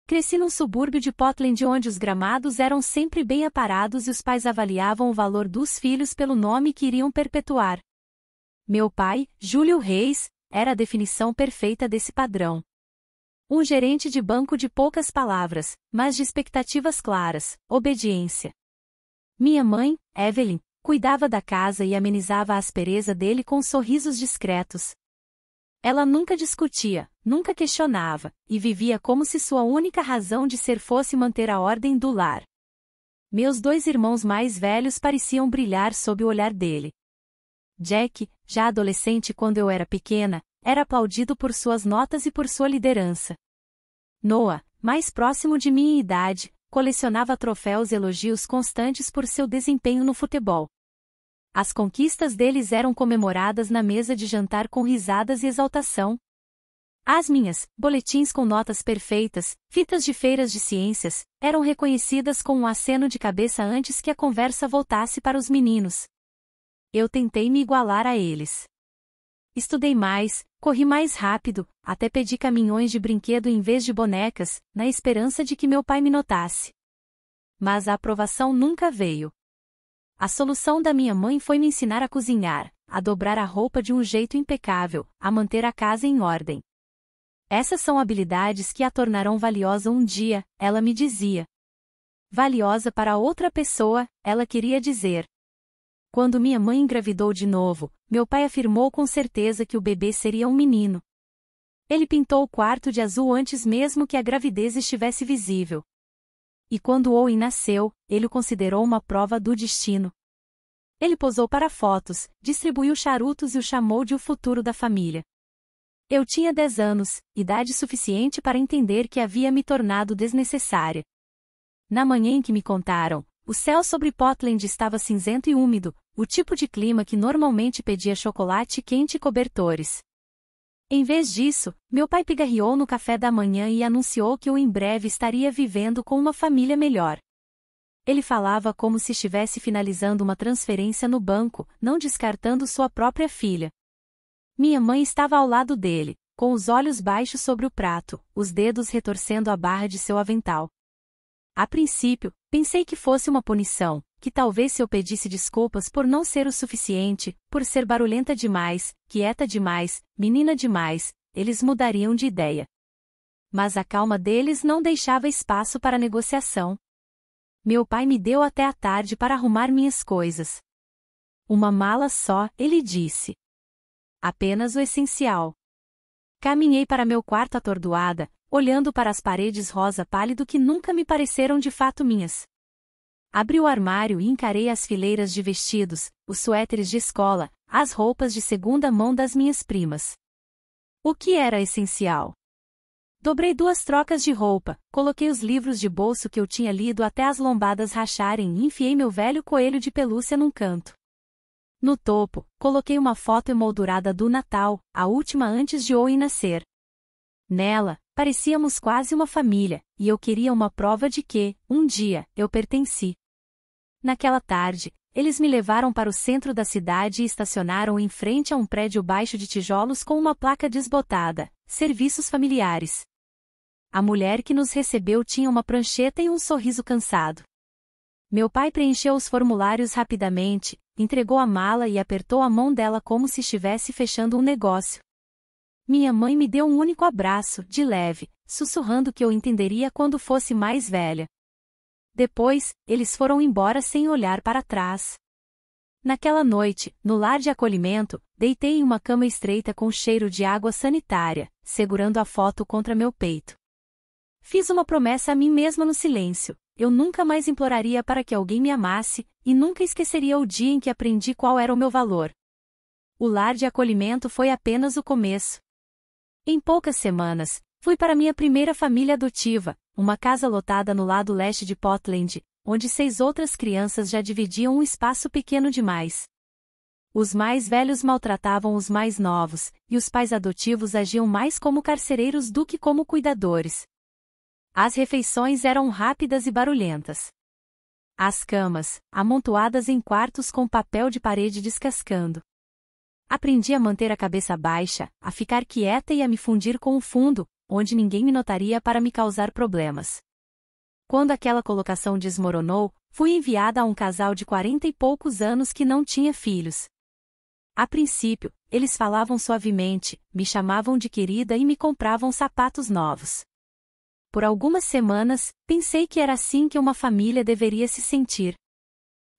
Cresci num subúrbio de Portland onde os gramados eram sempre bem aparados e os pais avaliavam o valor dos filhos pelo nome que iriam perpetuar. Meu pai, Júlio Reis, era a definição perfeita desse padrão. Um gerente de banco de poucas palavras, mas de expectativas claras, obediência. Minha mãe, Evelyn, cuidava da casa e amenizava a aspereza dele com sorrisos discretos. Ela nunca discutia, nunca questionava, e vivia como se sua única razão de ser fosse manter a ordem do lar. Meus 2 irmãos mais velhos pareciam brilhar sob o olhar dele. Jack, já adolescente quando eu era pequena, era aplaudido por suas notas e por sua liderança. Noah, mais próximo de minha idade, colecionava troféus e elogios constantes por seu desempenho no futebol. As conquistas deles eram comemoradas na mesa de jantar com risadas e exaltação. As minhas, boletins com notas perfeitas, fitas de feiras de ciências, eram reconhecidas com um aceno de cabeça antes que a conversa voltasse para os meninos. Eu tentei me igualar a eles. Estudei mais, corri mais rápido, até pedi caminhões de brinquedo em vez de bonecas, na esperança de que meu pai me notasse. Mas a aprovação nunca veio. A solução da minha mãe foi me ensinar a cozinhar, a dobrar a roupa de um jeito impecável, a manter a casa em ordem. Essas são habilidades que a tornarão valiosa um dia, ela me dizia. Valiosa para outra pessoa, ela queria dizer. Quando minha mãe engravidou de novo, meu pai afirmou com certeza que o bebê seria um menino. Ele pintou o quarto de azul antes mesmo que a gravidez estivesse visível. E quando Owen nasceu, ele o considerou uma prova do destino. Ele posou para fotos, distribuiu charutos e o chamou de o futuro da família. Eu tinha 10 anos, idade suficiente para entender que havia me tornado desnecessária. Na manhã em que me contaram, o céu sobre Portland estava cinzento e úmido, o tipo de clima que normalmente pedia chocolate quente e cobertores. Em vez disso, meu pai pigarreou no café da manhã e anunciou que eu em breve estaria vivendo com uma família melhor. Ele falava como se estivesse finalizando uma transferência no banco, não descartando sua própria filha. Minha mãe estava ao lado dele, com os olhos baixos sobre o prato, os dedos retorcendo a barra de seu avental. A princípio, pensei que fosse uma punição, que talvez se eu pedisse desculpas por não ser o suficiente, por ser barulhenta demais, quieta demais, menina demais, eles mudariam de ideia. Mas a calma deles não deixava espaço para negociação. Meu pai me deu até a tarde para arrumar minhas coisas. Uma mala só, ele disse. Apenas o essencial. Caminhei para meu quarto atordoada, olhando para as paredes rosa pálido que nunca me pareceram de fato minhas. Abri o armário e encarei as fileiras de vestidos, os suéteres de escola, as roupas de segunda mão das minhas primas. O que era essencial? Dobrei 2 trocas de roupa, coloquei os livros de bolso que eu tinha lido até as lombadas racharem e enfiei meu velho coelho de pelúcia num canto. No topo, coloquei uma foto emoldurada do Natal, a última antes de Owen nascer. Nela, parecíamos quase uma família, e eu queria uma prova de que, um dia, eu pertenci. Naquela tarde, eles me levaram para o centro da cidade e estacionaram em frente a um prédio baixo de tijolos com uma placa desbotada, Serviços Familiares. A mulher que nos recebeu tinha uma prancheta e um sorriso cansado. Meu pai preencheu os formulários rapidamente, entregou a mala e apertou a mão dela como se estivesse fechando um negócio. Minha mãe me deu um único abraço, de leve, sussurrando que eu entenderia quando fosse mais velha. Depois, eles foram embora sem olhar para trás. Naquela noite, no lar de acolhimento, deitei em uma cama estreita com cheiro de água sanitária, segurando a foto contra meu peito. Fiz uma promessa a mim mesma no silêncio. Eu nunca mais imploraria para que alguém me amasse, e nunca esqueceria o dia em que aprendi qual era o meu valor. O lar de acolhimento foi apenas o começo. Em poucas semanas, fui para minha primeira família adotiva, uma casa lotada no lado leste de Portland, onde 6 outras crianças já dividiam um espaço pequeno demais. Os mais velhos maltratavam os mais novos, e os pais adotivos agiam mais como carcereiros do que como cuidadores. As refeições eram rápidas e barulhentas. As camas, amontoadas em quartos com papel de parede descascando. Aprendi a manter a cabeça baixa, a ficar quieta e a me fundir com o fundo, onde ninguém me notaria para me causar problemas. Quando aquela colocação desmoronou, fui enviada a um casal de 40 e poucos anos que não tinha filhos. A princípio, eles falavam suavemente, me chamavam de querida e me compravam sapatos novos. Por algumas semanas, pensei que era assim que uma família deveria se sentir.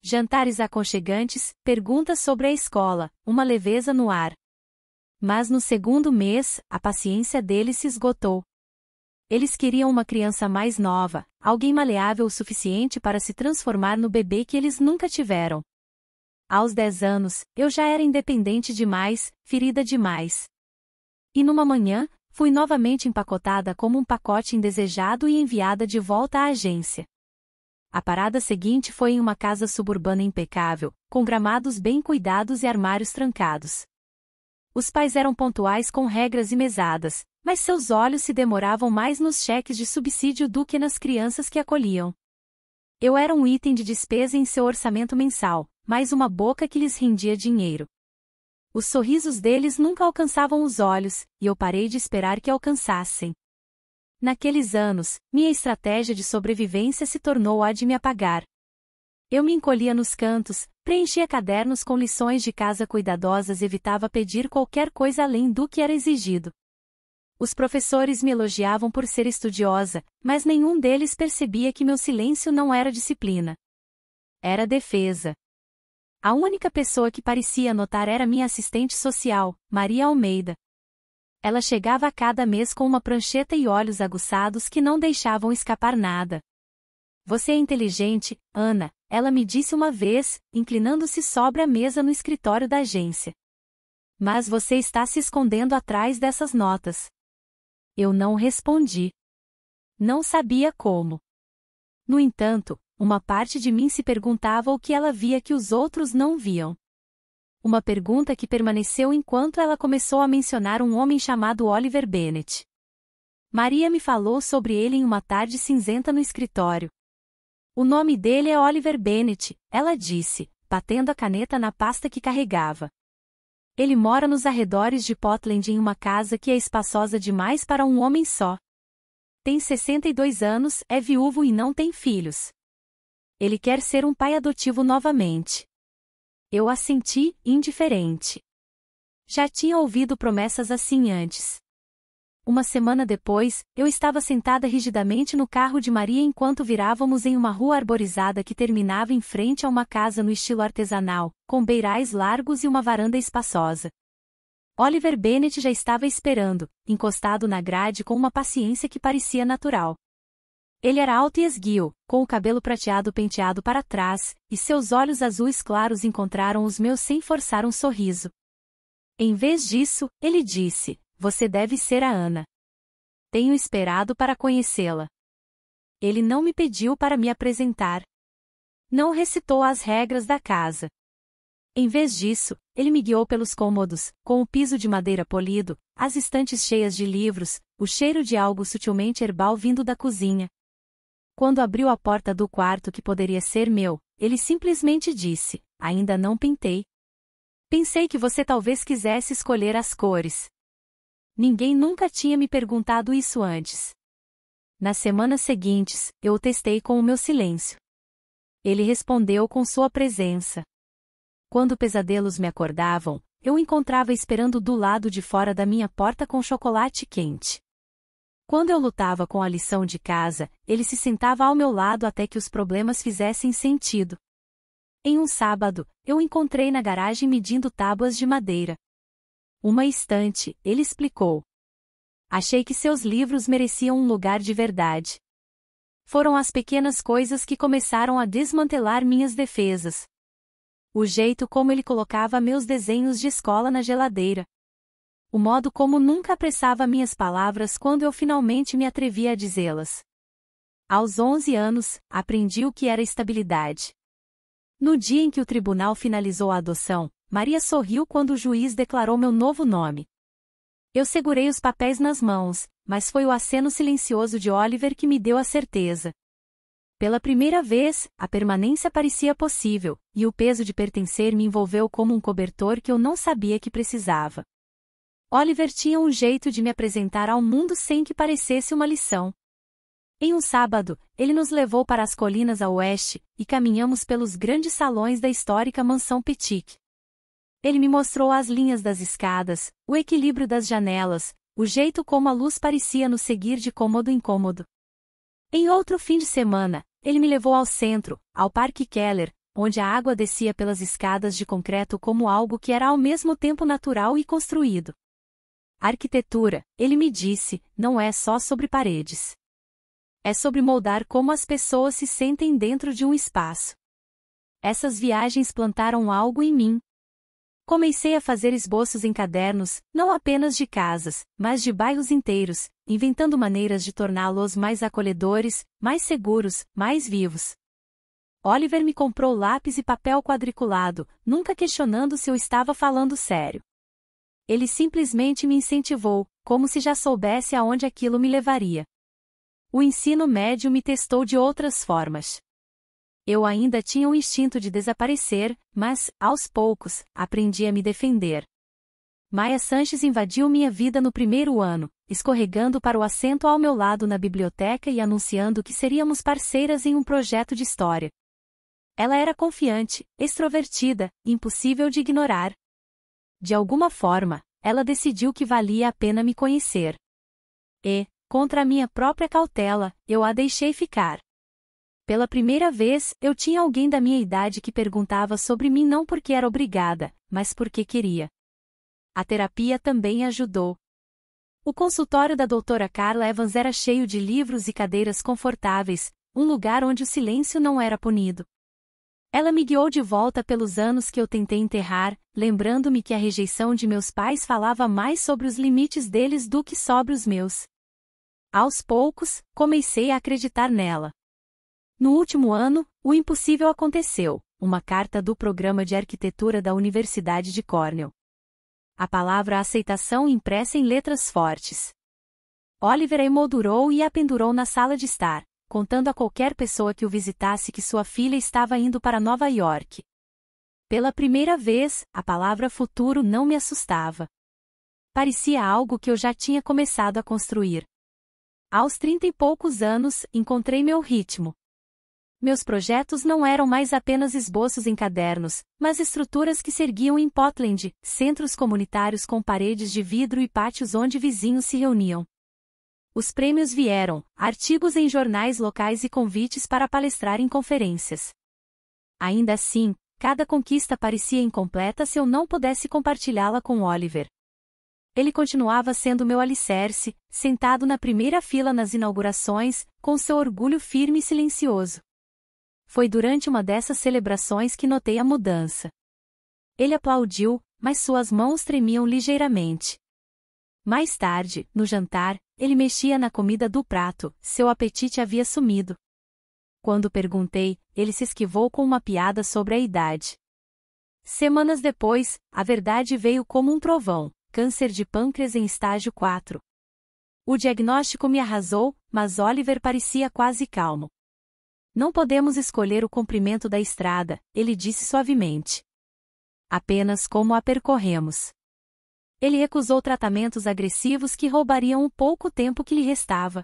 Jantares aconchegantes, perguntas sobre a escola, uma leveza no ar. Mas no segundo mês, a paciência deles se esgotou. Eles queriam uma criança mais nova, alguém maleável o suficiente para se transformar no bebê que eles nunca tiveram. Aos 10 anos, eu já era independente demais, ferida demais. E numa manhã, fui novamente empacotada como um pacote indesejado e enviada de volta à agência. A parada seguinte foi em uma casa suburbana impecável, com gramados bem cuidados e armários trancados. Os pais eram pontuais com regras e mesadas, mas seus olhos se demoravam mais nos cheques de subsídio do que nas crianças que acolhiam. Eu era um item de despesa em seu orçamento mensal, mais uma boca que lhes rendia dinheiro. Os sorrisos deles nunca alcançavam os olhos, e eu parei de esperar que alcançassem. Naqueles anos, minha estratégia de sobrevivência se tornou a de me apagar. Eu me encolhia nos cantos, preenchia cadernos com lições de casa cuidadosas e evitava pedir qualquer coisa além do que era exigido. Os professores me elogiavam por ser estudiosa, mas nenhum deles percebia que meu silêncio não era disciplina. Era defesa. A única pessoa que parecia notar era minha assistente social, Maria Almeida. Ela chegava a cada mês com uma prancheta e olhos aguçados que não deixavam escapar nada. Você é inteligente, Ana, ela me disse uma vez, inclinando-se sobre a mesa no escritório da agência. Mas você está se escondendo atrás dessas notas. Eu não respondi. Não sabia como. No entanto, uma parte de mim se perguntava o que ela via que os outros não viam. Uma pergunta que permaneceu enquanto ela começou a mencionar um homem chamado Oliver Bennet. Maria me falou sobre ele em uma tarde cinzenta no escritório. O nome dele é Oliver Bennet, ela disse, batendo a caneta na pasta que carregava. Ele mora nos arredores de Portland em uma casa que é espaçosa demais para um homem só. Tem 62 anos, é viúvo e não tem filhos. Ele quer ser um pai adotivo novamente. Eu assenti, indiferente. Já tinha ouvido promessas assim antes. Uma semana depois, eu estava sentada rigidamente no carro de Maria enquanto virávamos em uma rua arborizada que terminava em frente a uma casa no estilo artesanal, com beirais largos e uma varanda espaçosa. Oliver Bennet já estava esperando, encostado na grade com uma paciência que parecia natural. Ele era alto e esguio, com o cabelo prateado penteado para trás, e seus olhos azuis claros encontraram os meus sem forçar um sorriso. Em vez disso, ele disse: "Você deve ser a Ana. Tenho esperado para conhecê-la." Ele não me pediu para me apresentar. Não recitou as regras da casa. Em vez disso, ele me guiou pelos cômodos, com o piso de madeira polido, as estantes cheias de livros, o cheiro de algo sutilmente herbal vindo da cozinha. Quando abriu a porta do quarto que poderia ser meu, ele simplesmente disse: "Ainda não pintei. Pensei que você talvez quisesse escolher as cores." Ninguém nunca tinha me perguntado isso antes. Nas semanas seguintes, eu o testei com o meu silêncio. Ele respondeu com sua presença. Quando pesadelos me acordavam, eu o encontrava esperando do lado de fora da minha porta com chocolate quente. Quando eu lutava com a lição de casa, ele se sentava ao meu lado até que os problemas fizessem sentido. Em um sábado, eu o encontrei na garagem medindo tábuas de madeira. Uma estante, ele explicou. Achei que seus livros mereciam um lugar de verdade. Foram as pequenas coisas que começaram a desmantelar minhas defesas. O jeito como ele colocava meus desenhos de escola na geladeira. O modo como nunca apressava minhas palavras quando eu finalmente me atrevia a dizê-las. Aos 11 anos, aprendi o que era estabilidade. No dia em que o tribunal finalizou a adoção, Maria sorriu quando o juiz declarou meu novo nome. Eu segurei os papéis nas mãos, mas foi o aceno silencioso de Oliver que me deu a certeza. Pela primeira vez, a permanência parecia possível, e o peso de pertencer me envolveu como um cobertor que eu não sabia que precisava. Oliver tinha um jeito de me apresentar ao mundo sem que parecesse uma lição. Em um sábado, ele nos levou para as colinas a oeste, e caminhamos pelos grandes salões da histórica mansão Petit. Ele me mostrou as linhas das escadas, o equilíbrio das janelas, o jeito como a luz parecia nos seguir de cômodo em cômodo. Em outro fim de semana, ele me levou ao centro, ao Parque Keller, onde a água descia pelas escadas de concreto como algo que era ao mesmo tempo natural e construído. A arquitetura, ele me disse, não é só sobre paredes. É sobre moldar como as pessoas se sentem dentro de um espaço. Essas viagens plantaram algo em mim. Comecei a fazer esboços em cadernos, não apenas de casas, mas de bairros inteiros, inventando maneiras de torná-los mais acolhedores, mais seguros, mais vivos. Oliver me comprou lápis e papel quadriculado, nunca questionando se eu estava falando sério. Ele simplesmente me incentivou, como se já soubesse aonde aquilo me levaria. O ensino médio me testou de outras formas. Eu ainda tinha o instinto de desaparecer, mas, aos poucos, aprendi a me defender. Maia Sanches invadiu minha vida no primeiro ano, escorregando para o assento ao meu lado na biblioteca e anunciando que seríamos parceiras em um projeto de história. Ela era confiante, extrovertida, impossível de ignorar. De alguma forma, ela decidiu que valia a pena me conhecer. E, contra a minha própria cautela, eu a deixei ficar. Pela primeira vez, eu tinha alguém da minha idade que perguntava sobre mim não porque era obrigada, mas porque queria. A terapia também ajudou. O consultório da doutora Carla Evans era cheio de livros e cadeiras confortáveis, um lugar onde o silêncio não era punido. Ela me guiou de volta pelos anos que eu tentei enterrar, lembrando-me que a rejeição de meus pais falava mais sobre os limites deles do que sobre os meus. Aos poucos, comecei a acreditar nela. No último ano, o impossível aconteceu, uma carta do programa de arquitetura da Universidade de Cornell. A palavra aceitação impressa em letras fortes. Oliver a emoldurou e a pendurou na sala de estar, contando a qualquer pessoa que o visitasse que sua filha estava indo para Nova York. Pela primeira vez, a palavra futuro não me assustava. Parecia algo que eu já tinha começado a construir. Aos 30 e poucos anos, encontrei meu ritmo. Meus projetos não eram mais apenas esboços em cadernos, mas estruturas que se erguiam em Portland, centros comunitários com paredes de vidro e pátios onde vizinhos se reuniam. Os prêmios vieram, artigos em jornais locais e convites para palestrar em conferências. Ainda assim, cada conquista parecia incompleta se eu não pudesse compartilhá-la com Oliver. Ele continuava sendo meu alicerce, sentado na primeira fila nas inaugurações, com seu orgulho firme e silencioso. Foi durante uma dessas celebrações que notei a mudança. Ele aplaudiu, mas suas mãos tremiam ligeiramente. Mais tarde, no jantar, ele mexia na comida do prato, seu apetite havia sumido. Quando perguntei, ele se esquivou com uma piada sobre a idade. Semanas depois, a verdade veio como um trovão: câncer de pâncreas em estágio 4. O diagnóstico me arrasou, mas Oliver parecia quase calmo. Não podemos escolher o comprimento da estrada, ele disse suavemente. Apenas como a percorremos. Ele recusou tratamentos agressivos que roubariam o pouco tempo que lhe restava.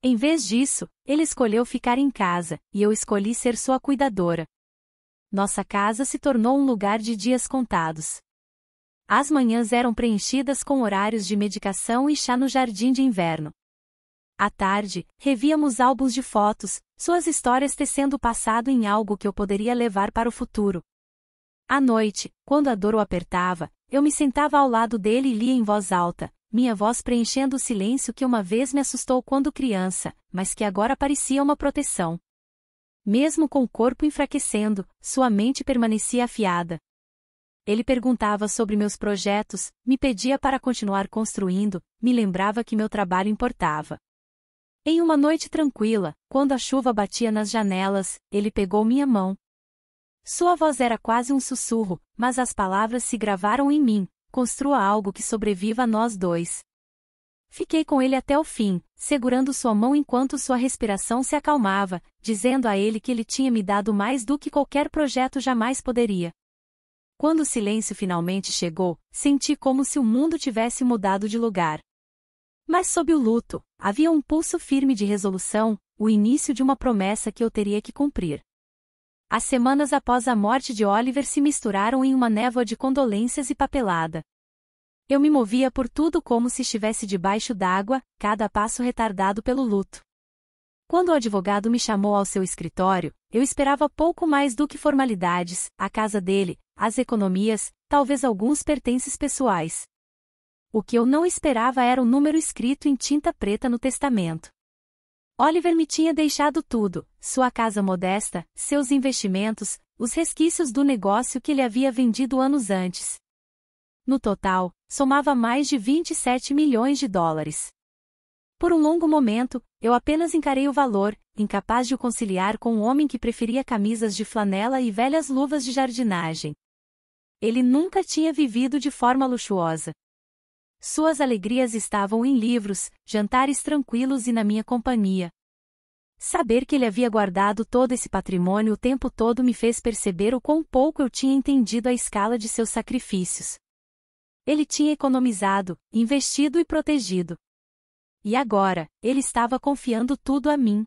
Em vez disso, ele escolheu ficar em casa, e eu escolhi ser sua cuidadora. Nossa casa se tornou um lugar de dias contados. As manhãs eram preenchidas com horários de medicação e chá no jardim de inverno. À tarde, revíamos álbuns de fotos, suas histórias tecendo o passado em algo que eu poderia levar para o futuro. À noite, quando a dor o apertava, eu me sentava ao lado dele e lia em voz alta, minha voz preenchendo o silêncio que uma vez me assustou quando criança, mas que agora parecia uma proteção. Mesmo com o corpo enfraquecendo, sua mente permanecia afiada. Ele perguntava sobre meus projetos, me pedia para continuar construindo, me lembrava que meu trabalho importava. Em uma noite tranquila, quando a chuva batia nas janelas, ele pegou minha mão. Sua voz era quase um sussurro, mas as palavras se gravaram em mim: construa algo que sobreviva a nós dois. Fiquei com ele até o fim, segurando sua mão enquanto sua respiração se acalmava, dizendo a ele que ele tinha me dado mais do que qualquer projeto jamais poderia. Quando o silêncio finalmente chegou, senti como se o mundo tivesse mudado de lugar. Mas sob o luto, havia um pulso firme de resolução, o início de uma promessa que eu teria que cumprir. As semanas após a morte de Oliver se misturaram em uma névoa de condolências e papelada. Eu me movia por tudo como se estivesse debaixo d'água, cada passo retardado pelo luto. Quando o advogado me chamou ao seu escritório, eu esperava pouco mais do que formalidades, a casa dele, as economias, talvez alguns pertences pessoais. O que eu não esperava era o número escrito em tinta preta no testamento. Oliver me tinha deixado tudo, sua casa modesta, seus investimentos, os resquícios do negócio que ele havia vendido anos antes. No total, somava mais de 27 milhões de dólares. Por um longo momento, eu apenas encarei o valor, incapaz de o conciliar com um homem que preferia camisas de flanela e velhas luvas de jardinagem. Ele nunca tinha vivido de forma luxuosa. Suas alegrias estavam em livros, jantares tranquilos e na minha companhia. Saber que ele havia guardado todo esse patrimônio o tempo todo me fez perceber o quão pouco eu tinha entendido a escala de seus sacrifícios. Ele tinha economizado, investido e protegido. E agora, ele estava confiando tudo a mim.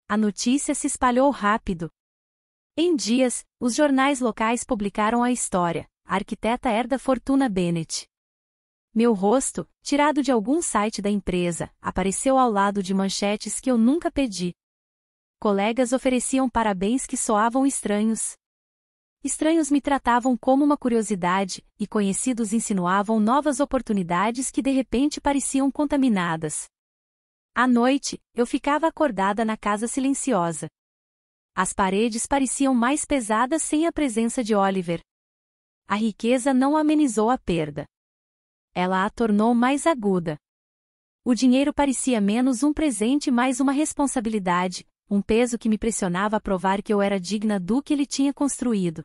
A notícia se espalhou rápido. Em dias, os jornais locais publicaram a história: a arquiteta herda fortuna Bennett. Meu rosto, tirado de algum site da empresa, apareceu ao lado de manchetes que eu nunca pedi. Colegas ofereciam parabéns que soavam estranhos. Estranhos me tratavam como uma curiosidade, e conhecidos insinuavam novas oportunidades que de repente pareciam contaminadas. À noite, eu ficava acordada na casa silenciosa. As paredes pareciam mais pesadas sem a presença de Oliver. A riqueza não amenizou a perda. Ela a tornou mais aguda. O dinheiro parecia menos um presente e mais uma responsabilidade, um peso que me pressionava a provar que eu era digna do que ele tinha construído.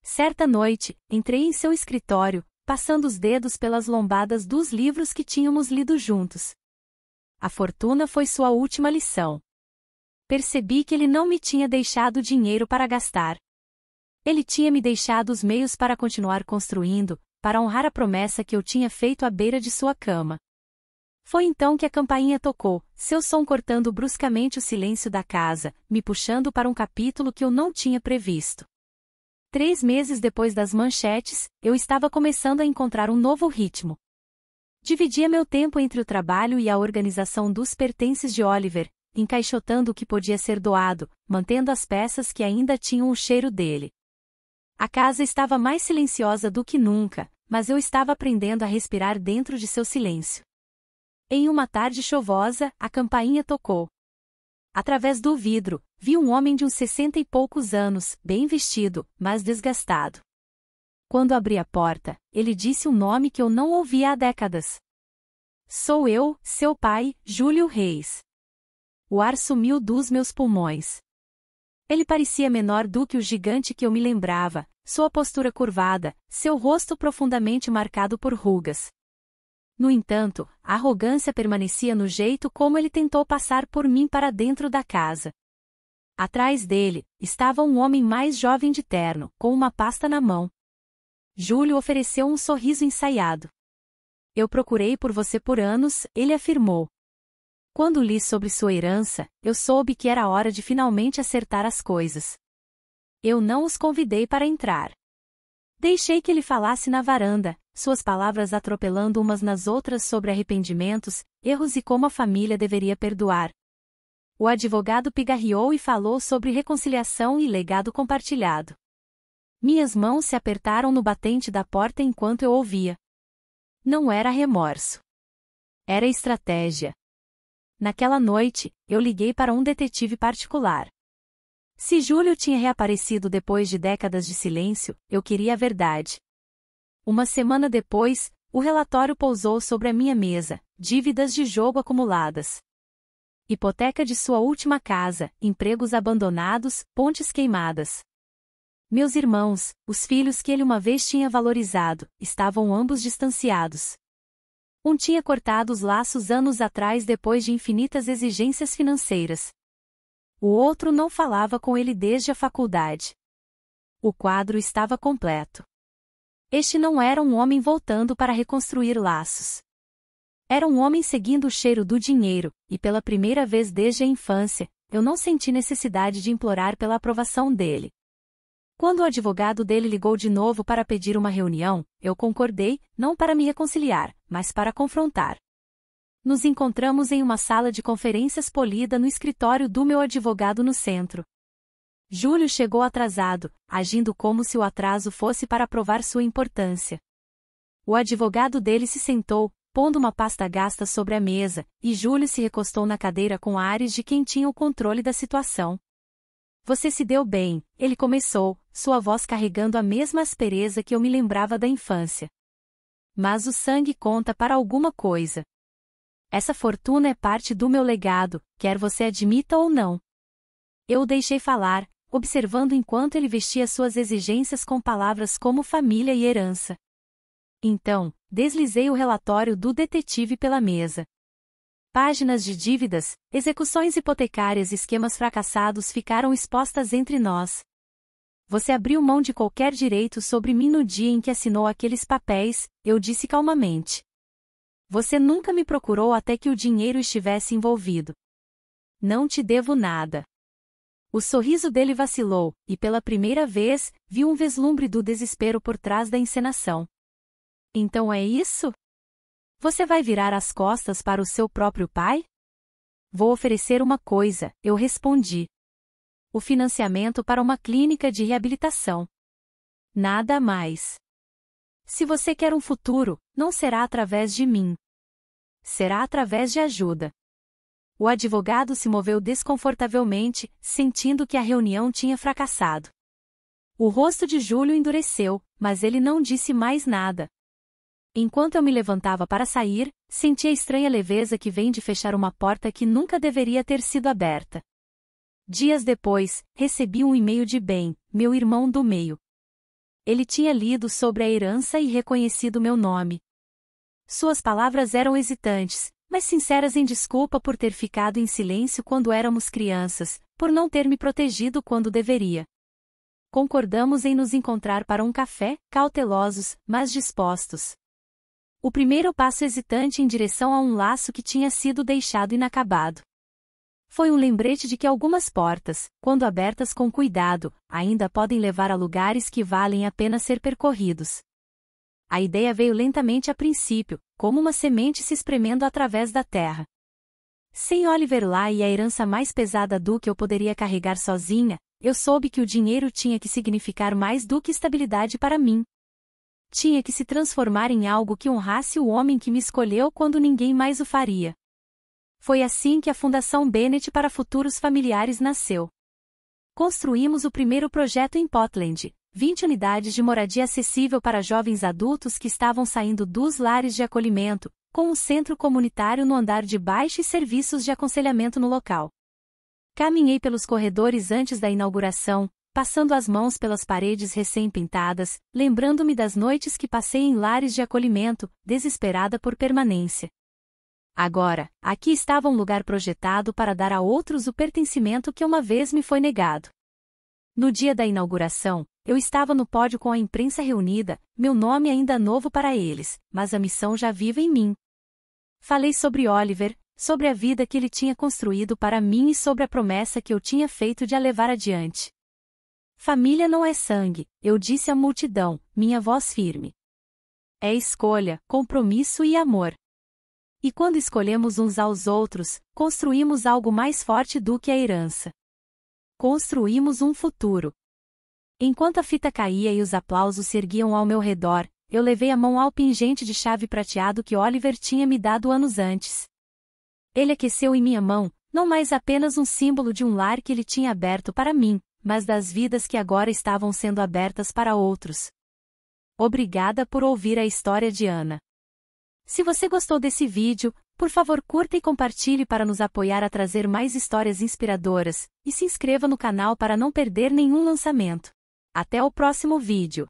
Certa noite, entrei em seu escritório, passando os dedos pelas lombadas dos livros que tínhamos lido juntos. A fortuna foi sua última lição. Percebi que ele não me tinha deixado dinheiro para gastar. Ele tinha me deixado os meios para continuar construindo, para honrar a promessa que eu tinha feito à beira de sua cama. Foi então que a campainha tocou, seu som cortando bruscamente o silêncio da casa, me puxando para um capítulo que eu não tinha previsto. 3 meses depois das manchetes, eu estava começando a encontrar um novo ritmo. Dividia meu tempo entre o trabalho e a organização dos pertences de Oliver, encaixotando o que podia ser doado, mantendo as peças que ainda tinham o cheiro dele. A casa estava mais silenciosa do que nunca, mas eu estava aprendendo a respirar dentro de seu silêncio. Em uma tarde chuvosa, a campainha tocou. Através do vidro, vi um homem de uns 60 e poucos anos, bem vestido, mas desgastado. Quando abri a porta, ele disse um nome que eu não ouvia há décadas. Sou eu, seu pai, Júlio Reis. O ar sumiu dos meus pulmões. Ele parecia menor do que o gigante que eu me lembrava, sua postura curvada, seu rosto profundamente marcado por rugas. No entanto, a arrogância permanecia no jeito como ele tentou passar por mim para dentro da casa. Atrás dele, estava um homem mais jovem de terno, com uma pasta na mão. Júlio ofereceu um sorriso ensaiado. Eu procurei por você por anos, ele afirmou. Quando li sobre sua herança, eu soube que era hora de finalmente acertar as coisas. Eu não os convidei para entrar. Deixei que ele falasse na varanda, suas palavras atropelando umas nas outras sobre arrependimentos, erros e como a família deveria perdoar. O advogado pigarreou e falou sobre reconciliação e legado compartilhado. Minhas mãos se apertaram no batente da porta enquanto eu ouvia. Não era remorso. Era estratégia. Naquela noite, eu liguei para um detetive particular. Se Júlio tinha reaparecido depois de décadas de silêncio, eu queria a verdade. Uma semana depois, o relatório pousou sobre a minha mesa, dívidas de jogo acumuladas. Hipoteca de sua última casa, empregos abandonados, pontes queimadas. Meus irmãos, os filhos que ele uma vez tinha valorizado, estavam ambos distanciados. Um tinha cortado os laços anos atrás depois de infinitas exigências financeiras. O outro não falava com ele desde a faculdade. O quadro estava completo. Este não era um homem voltando para reconstruir laços. Era um homem seguindo o cheiro do dinheiro, e pela primeira vez desde a infância, eu não senti necessidade de implorar pela aprovação dele. Quando o advogado dele ligou de novo para pedir uma reunião, eu concordei, não para me reconciliar, mas para confrontar. Nos encontramos em uma sala de conferências polida no escritório do meu advogado no centro. Júlio chegou atrasado, agindo como se o atraso fosse para provar sua importância. O advogado dele se sentou, pondo uma pasta gasta sobre a mesa, e Júlio se recostou na cadeira com ares de quem tinha o controle da situação. Você se deu bem, ele começou, sua voz carregando a mesma aspereza que eu me lembrava da infância. Mas o sangue conta para alguma coisa. Essa fortuna é parte do meu legado, quer você admita ou não. Eu o deixei falar, observando enquanto ele vestia suas exigências com palavras como família e herança. Então, deslizei o relatório do detetive pela mesa. Páginas de dívidas, execuções hipotecárias e esquemas fracassados ficaram expostas entre nós. Você abriu mão de qualquer direito sobre mim no dia em que assinou aqueles papéis, eu disse calmamente. Você nunca me procurou até que o dinheiro estivesse envolvido. Não te devo nada. O sorriso dele vacilou, e pela primeira vez, vi um vislumbre do desespero por trás da encenação. Então é isso? Você vai virar as costas para o seu próprio pai? Vou oferecer uma coisa, eu respondi. O financiamento para uma clínica de reabilitação. Nada mais. Se você quer um futuro, não será através de mim. Será através de ajuda. O advogado se moveu desconfortavelmente, sentindo que a reunião tinha fracassado. O rosto de Júlio endureceu, mas ele não disse mais nada. Enquanto eu me levantava para sair, senti a estranha leveza que vem de fechar uma porta que nunca deveria ter sido aberta. Dias depois, recebi um e-mail de Ben, meu irmão do meio. Ele tinha lido sobre a herança e reconhecido meu nome. Suas palavras eram hesitantes, mas sinceras em desculpa por ter ficado em silêncio quando éramos crianças, por não ter me protegido quando deveria. Concordamos em nos encontrar para um café, cautelosos, mas dispostos. O primeiro passo hesitante em direção a um laço que tinha sido deixado inacabado. Foi um lembrete de que algumas portas, quando abertas com cuidado, ainda podem levar a lugares que valem a pena ser percorridos. A ideia veio lentamente a princípio, como uma semente se espremendo através da terra. Sem Oliver lá e a herança mais pesada do que eu poderia carregar sozinha, eu soube que o dinheiro tinha que significar mais do que estabilidade para mim. Tinha que se transformar em algo que honrasse o homem que me escolheu quando ninguém mais o faria. Foi assim que a Fundação Bennett para Futuros Familiares nasceu. Construímos o primeiro projeto em Portland, 20 unidades de moradia acessível para jovens adultos que estavam saindo dos lares de acolhimento, com um centro comunitário no andar de baixo e serviços de aconselhamento no local. Caminhei pelos corredores antes da inauguração, passando as mãos pelas paredes recém-pintadas, lembrando-me das noites que passei em lares de acolhimento, desesperada por permanência. Agora, aqui estava um lugar projetado para dar a outros o pertencimento que uma vez me foi negado. No dia da inauguração, eu estava no pódio com a imprensa reunida, meu nome ainda novo para eles, mas a missão já viva em mim. Falei sobre Oliver, sobre a vida que ele tinha construído para mim e sobre a promessa que eu tinha feito de a levar adiante. Família não é sangue, eu disse à multidão, minha voz firme. É escolha, compromisso e amor. E quando escolhemos uns aos outros, construímos algo mais forte do que a herança. Construímos um futuro. Enquanto a fita caía e os aplausos se erguiam ao meu redor, eu levei a mão ao pingente de chave prateado que Oliver tinha me dado anos antes. Ele aqueceu em minha mão, não mais apenas um símbolo de um lar que ele tinha aberto para mim, mas das vidas que agora estavam sendo abertas para outros. Obrigada por ouvir a história de Ana. Se você gostou desse vídeo, por favor curta e compartilhe para nos apoiar a trazer mais histórias inspiradoras, e se inscreva no canal para não perder nenhum lançamento. Até o próximo vídeo.